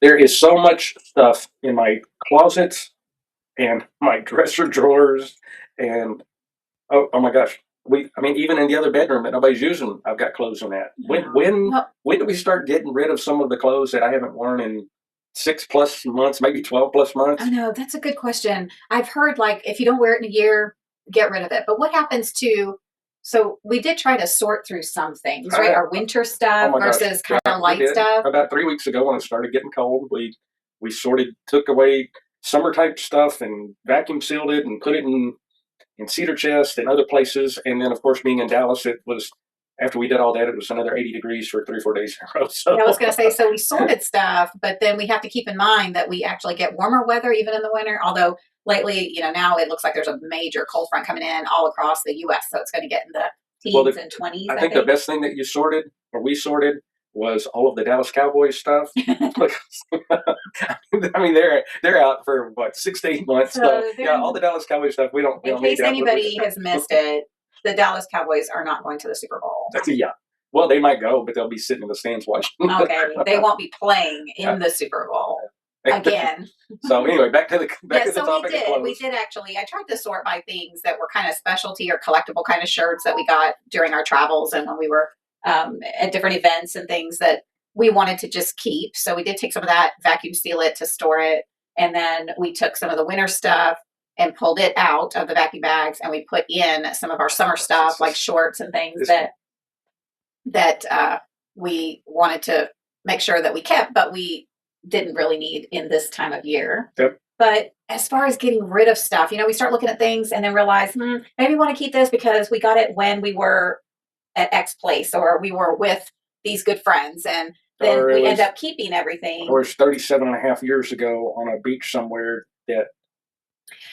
there is so much stuff in my closets and my dresser drawers, and oh my gosh, I mean, even in the other bedroom that nobody's using, I've got clothes in that. Well, When do we start getting rid of some of the clothes that I haven't worn in 6+ months, maybe 12+ months? I know that's a good question. I've heard like if you don't wear it in a year, get rid of it. But what happens to? So we did try to sort through some things, right? I, Our winter oh stuff my gosh, versus kind yeah, of we light did. stuff. About 3 weeks ago, when it started getting cold, we took away summer type stuff and vacuum sealed it and put it in Cedar Chest and other places. And then, of course, being in Dallas, it was after we did all that, it was another 80 degrees for 3 or 4 days in a row. So Yeah, I was going to say, so we sorted stuff, but then we have to keep in mind that we actually get warmer weather even in the winter. Although lately, now it looks like there's a major cold front coming in all across the U.S. So it's going to get in the well, teens and 20s, I I think the think. best thing that you sorted or we sorted was all of the Dallas Cowboys stuff. I mean, they're out for what 6 to 8 months. So So yeah, then, all the Dallas Cowboys stuff we in don't need case that. anybody has missed it, the Dallas Cowboys are not going to the Super Bowl. Yeah. Well, they might go, but they'll be sitting in the stands watching. Okay, they won't be playing in the Super Bowl again. So anyway, back to Yeah, the so topic of clothes. we did actually. I tried to sort by things that were kind of specialty or collectible kind of shirts that we got during our travels and when we were at different events and things that we wanted to just keep. So we did take some of that, vacuum seal it to store it, and then we took some of the winter stuff and pulled it out of the vacuum bags, and we put in some of our summer stuff like shorts and things that we wanted to make sure that we kept, but we didn't really need in this time of year. Yep. But as far as getting rid of stuff, we start looking at things and then realize, maybe we want to keep this because we got it when we were at X place or we were with these good friends. And then we end up keeping everything. Or it's 37 and a half years ago on a beach somewhere that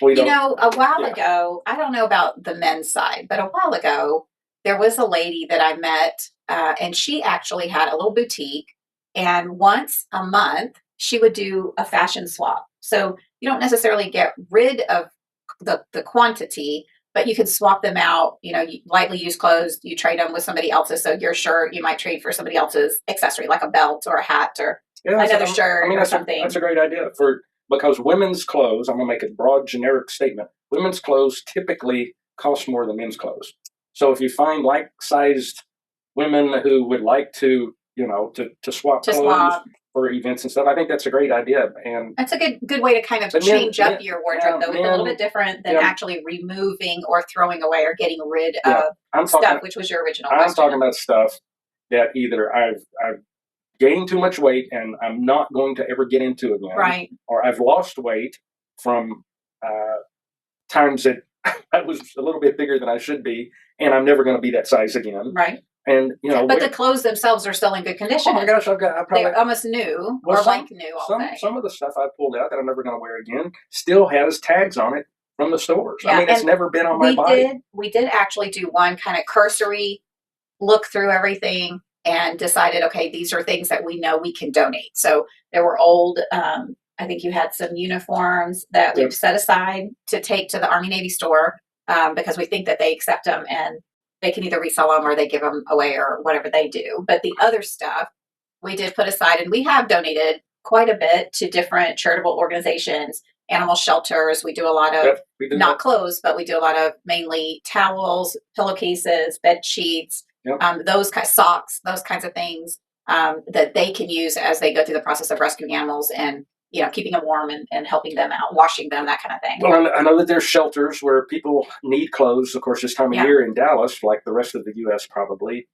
we don't. A while ago, I don't know about the men's side, but a while ago, there was a lady that I met, and she actually had a little boutique. And once a month, she would do a fashion swap. So you don't necessarily get rid of the quantity, but you can swap them out. You lightly used clothes, you trade them with somebody else's. So your shirt, you might trade for somebody else's accessory, like a belt or a hat or another shirt or something. That's a great idea because women's clothes, I'm going to make a broad generic statement. Women's clothes typically cost more than men's clothes. So if you find like-sized women who would like to, to swap clothes for events and stuff, I think that's a great idea. And that's a good way to kind of change up your wardrobe, though. It's a little bit different than actually removing or throwing away or getting rid of stuff, which was your original question. I'm talking about stuff that either I've gained too much weight and I'm not going to ever get into again, right? Or I've lost weight from times that I was a little bit bigger than I should be, and I'm never going to be that size again, right? And but the clothes themselves are still in good condition. Oh my gosh, they're almost new or like new. Some of the stuff I pulled out that I'm never going to wear again still has tags on it from the stores. Yeah, I mean, it's never been on my body. We did actually do one kind of cursory look through everything and decided, okay, these are things that we know we can donate. So there were old, I think you had some uniforms that we've set aside to take to the Army Navy store because we think that they accept them and they can either resell them or they give them away or whatever they do. But the other stuff we did put aside, and we have donated quite a bit to different charitable organizations, animal shelters. We do a lot of not clothes, but we do a lot of mainly towels, pillowcases, bed sheets, those kind of socks, those kinds of things that they can use as they go through the process of rescuing animals and keeping them warm and helping them out, washing them, that kind of thing. Well, I know that there's shelters where people need clothes. Of course, this time of year in Dallas, like the rest of the U.S., probably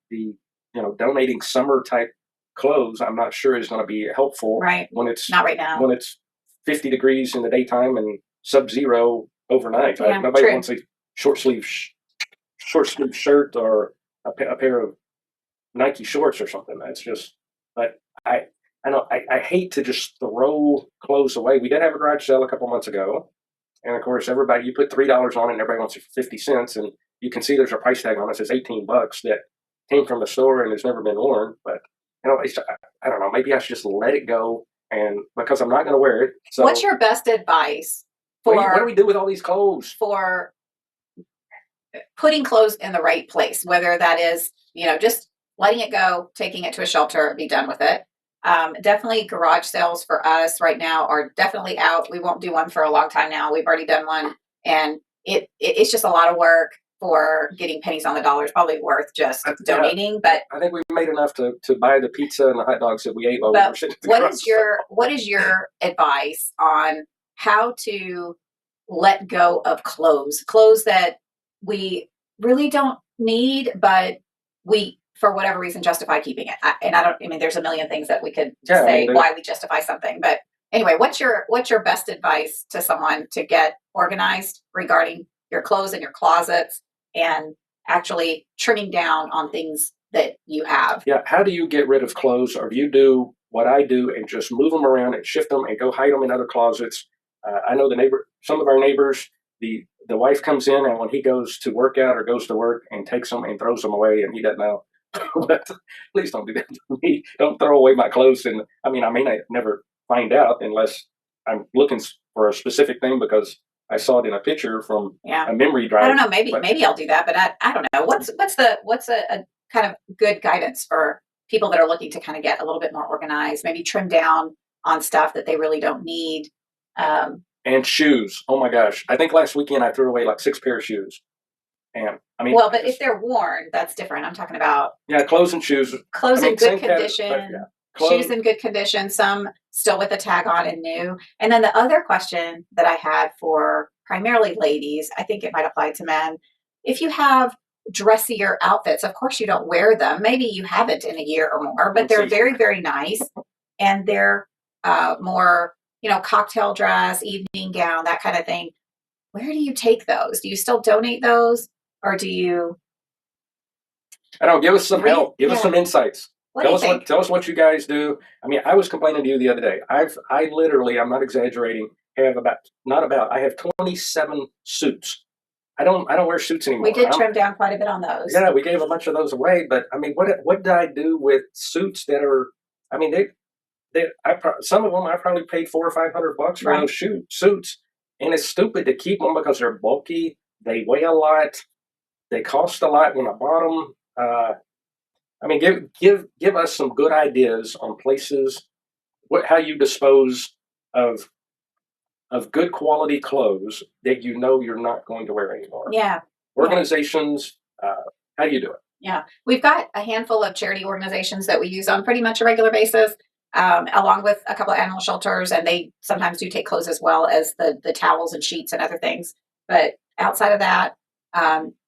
donating summer type clothes, I'm not sure is going to be helpful. Right. When it's not right now. When it's 50 degrees in the daytime and sub-zero overnight. Yeah, nobody wants a short sleeve shirt or a pair of Nike shorts or something. That's just. But I know I hate to just throw clothes away. We did have a garage sale a couple months ago, and of course, you put $3 on it, and everybody wants it for 50 cents, and you can see there's a price tag on it that says $18 that came from the store and has never been worn. But I don't know. Maybe I should just let it go, and because I'm not going to wear it. So, what's your best advice for what do we do with all these clothes? For putting clothes in the right place, whether that is just letting it go, taking it to a shelter, be done with it. Definitely garage sales for us right now are definitely out. We won't do one for a long time now. We've already done one, and it's just a lot of work for getting pennies on the dollar. It's probably worth just donating. But I think we made enough to buy the pizza and the hot dogs that we ate while we were sitting at the garage sale. What is your advice on how to let go of clothes that we really don't need, but we, for whatever reason, justify keeping it? I mean, there's a million things that we could say why we justify something. But anyway, what's your best advice to someone to get organized regarding your clothes and your closets and actually trimming down on things that you have? Yeah. How do you get rid of clothes? Or do you do what I do and just move them around and shift them and go hide them in other closets? I know some of our neighbors, the wife comes in, and when he goes to work out or goes to work and takes them and throws them away, and he doesn't know. But please don't do that to me. Don't throw away my clothes. And I mean, I may not never find out unless I'm looking for a specific thing because I saw it in a picture from a memory drive. I don't know. Maybe I'll do that, but I don't know. What's a kind of good guidance for people that are looking to kind of get a little bit more organized, maybe trim down on stuff that they really don't need? And shoes. Oh my gosh. I think last weekend I threw away like 6 pair of shoes. And I mean, well, but if they're worn, that's different. I'm talking about clothes and shoes. Clothes in good condition. Shoes in good condition. Some still with a tag on and new. And then the other question that I had for primarily ladies, I think it might apply to men. If you have dressier outfits, of course you don't wear them. Maybe you haven't in a year or more, but they're very, very nice, and they're more, cocktail dress, evening gown, that kind of thing. Where do you take those? Do you still donate those, or do you? I don't know. Give us some help. Give us some insights. Tell us what you guys do. I mean, I was complaining to you the other day. I literally, I'm not exaggerating, have I have 27 suits. I don't wear suits anymore. We did trim down quite a bit on those. Yeah, we gave a bunch of those away. But I mean, what did I do with suits that are? I mean, some of them I probably paid $400 or $500 for those suits, and it's stupid to keep them because they're bulky. They weigh a lot. They cost a lot when I bought them. I mean, give us some good ideas on places, how you dispose of good quality clothes that you're not going to wear anymore. Yeah. Organizations, how do you do it? Yeah, we've got a handful of charity organizations that we use on pretty much a regular basis, along with a couple of animal shelters, and they sometimes do take clothes as well as the towels and sheets and other things. But outside of that,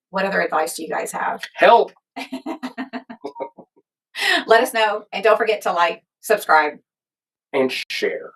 what other advice do you guys have? Help. Let us know, and don't forget to like, subscribe, and share.